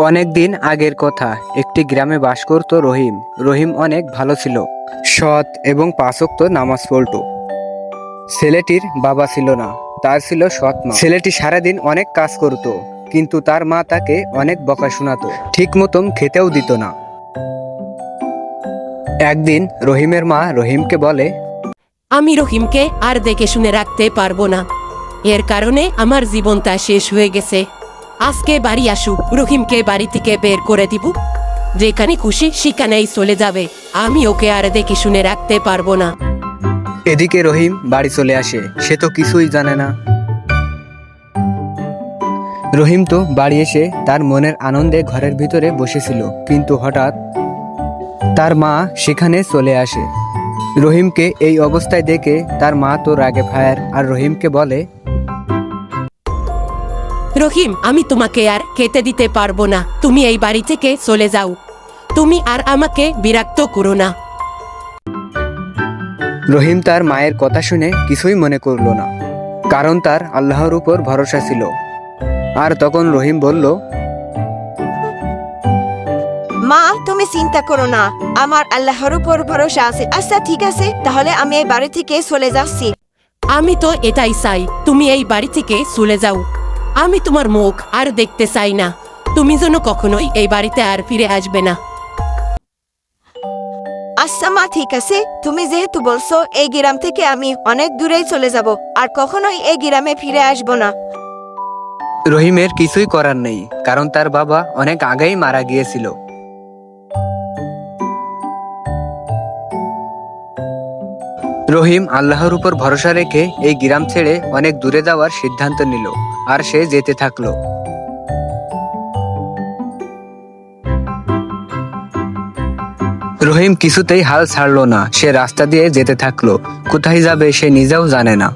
অনেক দিন আগের কথা, একটি গ্রামে বাস করত রহিম। রহিম অনেক ভালো ছিল, সৎ এবং পাঁচ ওয়াক্ত নামাজ পড়ত। ছেলেটির বাবা ছিল না, তার ছিল সৎ মা। ছেলেটি সারাদিন অনেক কাজ করত, কিন্তু তার মা তাকে অনেক বকা শোনাতো, ঠিক মতন খেতেও দিত না। একদিন রহিমের মা রহিমকে বলে, আমি রহিমকে আর দেখে শুনে রাখতে পারবো না। এর কারণে আমার জীবনটা শেষ হয়ে গেছে। আজকে বাড়ি আসুক, রহিমকে বাড়ি থেকে বের করে দিব। যেখানে খুশি সেখানেই চলে যাবে। আমি ওকে আর দেখে শুনে রাখতে পারবো না। এদিকে রহিম বাড়ি চলে আসে, সে তো কিছুই জানে না। রহিম তো বাড়ি এসে তার মনের আনন্দে ঘরের ভিতরে বসেছিল, কিন্তু হঠাৎ তার মা সেখানে চলে আসে। রহিমকে এই অবস্থায় দেখে তার মা তো রাগে ফায়ার, আর রহিমকে বলে, রহিম, আমি তোমাকে আর খেতে দিতে পারবো না। তুমি এই বাড়ি থেকে চলে যাও। তুমি আর আমাকে বিরক্ত করো না। রহিম তার মায়ের কথা শুনে কিছুই মনে করলো না, কারণ তার আল্লাহর উপর ভরসা ছিল। আর তখন রহিম বলল, মা, তুমি চিন্তা করো না, আমার আল্লাহর উপর ভরসা আছে। আচ্ছা ঠিক আছে, তাহলে আমি এই বাড়ি থেকে চলে যাচ্ছি। আমি তো এটাই চাই, তুমি এই বাড়ি থেকে চলে যাও। আমি তোমার মুখ আর দেখতে চাই না। তুমি যেন কখনোই এই বাড়িতে আর ফিরে আসবে না। আচ্ছা মা, ঠিক আছে, তুমি যেহেতু বলছো, এই গ্রাম থেকে আমি অনেক দূরেই চলে যাব, আর কখনোই এই গ্রামে ফিরে আসবো না। রহিমের কিছুই করার নেই, কারণ তার বাবা অনেক আগেই মারা গিয়েছিল। রহিম আল্লাহর উপর ভরসা রেখে এই গ্রাম ছেড়ে অনেক দূরে যাওয়ার সিদ্ধান্ত নিল, আর সে যেতে থাকলো। রহিম কিছুতেই হাল ছাড়লো না, সে রাস্তা দিয়ে যেতে থাকলো। কোথায় যাবে সে নিজেও জানে না।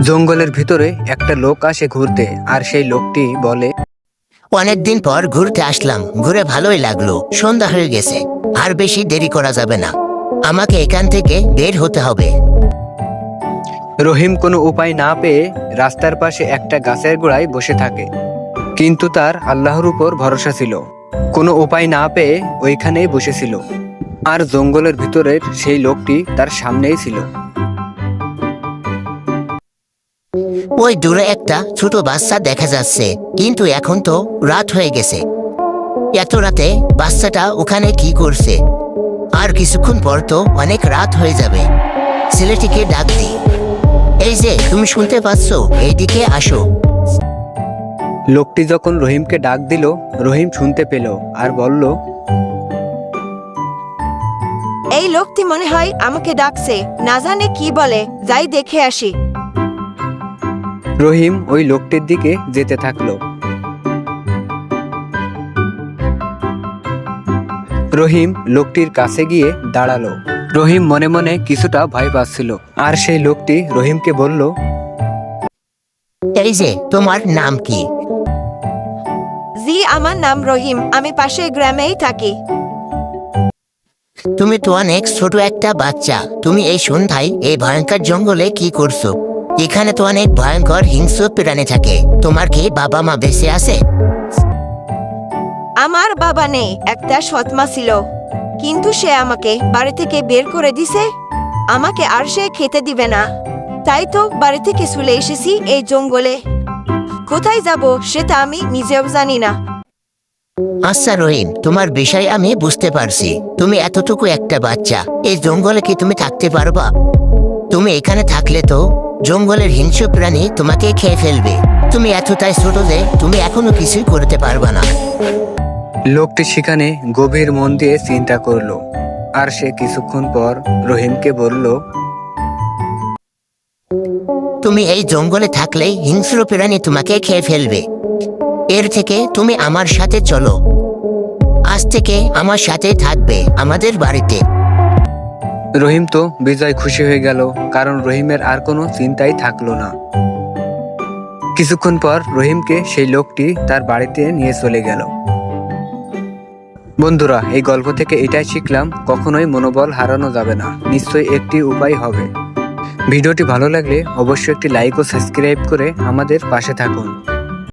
জঙ্গলের ভিতরে একটা লোক আসে ঘুরতে, আর সেই লোকটি বলে, অনেকদিন পর ঘুরতে আসলাম, ঘুরে ভালোই লাগলো। সন্ধ্যা হয়ে গেছে, আর বেশি দেরি করা যাবে না। আমাকে এখান থেকে বের হতে হবে। রহিম কোনো উপায় না পেয়ে রাস্তার পাশে একটা গাছের গোড়ায় বসে থাকে, কিন্তু তার আল্লাহর উপর ভরসা ছিল। কোনো উপায় না পেয়ে ওইখানেই বসেছিল, আর জঙ্গলের ভিতরের সেই লোকটি তার সামনেই ছিল। ওই দূরে একটা ছোট বাচ্চা দেখা যাচ্ছে, কিন্তু এখন তো রাত হয়ে গেছে। এত রাতে বাচ্চাটা ওখানে কি করছে? আর কিছুক্ষণ পর তো অনেক রাত হয়ে যাবে। ছেলেটিকে ডাক দি। এই যে, তুমি শুনতে পাচ্ছ? এইদিকে আসো। লোকটি যখন রহিমকে ডাক দিল, রহিম শুনতে পেল আর বলল, এই লোকটি মনে হয় আমাকে ডাকছে, না জানে কি বলে, যাই দেখে আসি। রহিম ওই লোকটির দিকে যেতে থাকলো। রহিম লোকটির কাছে গিয়ে দাঁড়ালো। রহিম মনে মনে কিছুটা ভয় পাচ্ছিল, আর সেই লোকটি রহিমকে বলল, এই যে, তোমার নাম কি? জি, আমার নাম রহিম, আমি পাশের গ্রামেই থাকি। তুমি তো অনেক ছোট একটা বাচ্চা। তুমি এই সন্ধ্যায় এই ভয়ঙ্কর জঙ্গলে কি করছো? এখানে তো অনেক ভয়ঙ্কর হিংস্র প্রাণী থাকে। তোমার কি বাবা মা বেঁচে আছে? আমার বাবা নেই, একটা সৎ মা ছিল, কিন্তু সে আমাকে বাড়ি থেকে বের করে দিছে। আমাকে আর সে খেতে দিবে না, তাই তো বাড়ি থেকে চলে এসেছি এই জঙ্গলে। কোথায় যাব সেটা আমি নিজেও জানি না। আচ্ছা রহিম, তোমার বিষয় আমি বুঝতে পারছি। তুমি এতটুকু একটা বাচ্চা, এই জঙ্গলে কি তুমি থাকতে পারবা? তুমি এখানে থাকলে তো জঙ্গলের হিংস্র প্রাণী তোমাকে খেয়ে ফেলবে। তুমি এতটাই ছোট যে তুমি এখনো কিছুই করতে পারবা না। লোকটি সেখানে গভীর মন দিয়ে চিন্তা করলো, আর সে কিছুক্ষণ পর রহিমকে বলল, তুমি এই জঙ্গলে থাকলে হিংস্র প্রাণী তোমাকে খেয়ে ফেলবে। এর থেকে তুমি আমার সাথে চলো। আজ থেকে আমার সাথে থাকবে আমাদের বাড়িতে। রহিম তো বিজয় খুশি হয়ে গেল, কারণ রহিমের আর কোনো চিন্তাই থাকলো না। কিছুক্ষণ পর রহিমকে সেই লোকটি তার বাড়িতে নিয়ে চলে গেল। বন্ধুরা, এই গল্প থেকে এটাই শিখলাম, কখনোই মনোবল হারানো যাবে না, নিশ্চয়ই একটি উপায় হবে। ভিডিওটি ভালো লাগলে অবশ্যই একটি লাইক ও সাবস্ক্রাইব করে আমাদের পাশে থাকুন।